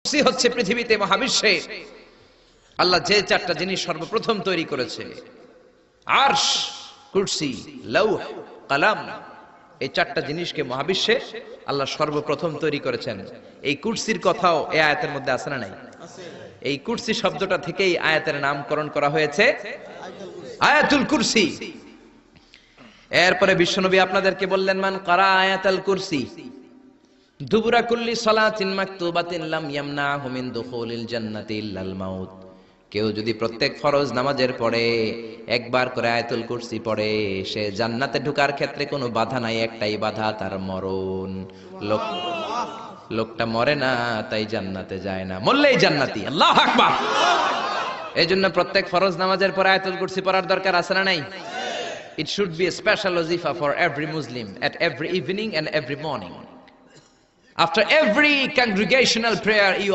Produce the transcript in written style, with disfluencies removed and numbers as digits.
কুরসি হচ্ছে পৃথিবীতে মহাবিশ্বে আল্লাহ যে চারটা জিনিস সর্বপ্রথম তৈরি করেছে, আরশ, কুরসি, লৌহ, কলম, এই চারটা জিনিসকে মহাবিশ্বে আল্লাহ সর্বপ্রথম তৈরি করেছেন। এই কুরসির কথাও এই আয়াতের মধ্যে আছে না নাই? এই কুরসি শব্দটা থেকেই আয়াতের নামকরণ করা হয়েছে আয়াতুল কুরসি। এরপরে বিশ্বনবী আপনাদেরকে বললেন, মান কারা আয়াতুল কুরসি দুবুরা কুল্লি সালাতিন মাকতুবাতিন লাম ইয়ামনাহু মিন দুখুলিল জান্নাতি ইল্লাল মাউত। কেউ যদি প্রত্যেক ফরজ নামাজের পরে একবার করে আয়াতুল কুরসি পড়ে, সে জান্নাতে ঢোকার ক্ষেত্রে কোনো বাধা নাই, একটাই বাধা, তার মরণ। লোকটা মরে না, তাই জান্নাতে যায় না, মরলেই জান্নাতি। আল্লাহু আকবার। এইজন্য প্রত্যেক ফরজ নামাজের পরে আয়াতুল কুরসি পড়ার দরকার আছে না নাই? It should be a special wazifa for every Muslim at every evening and every morning. After every congregational prayer, you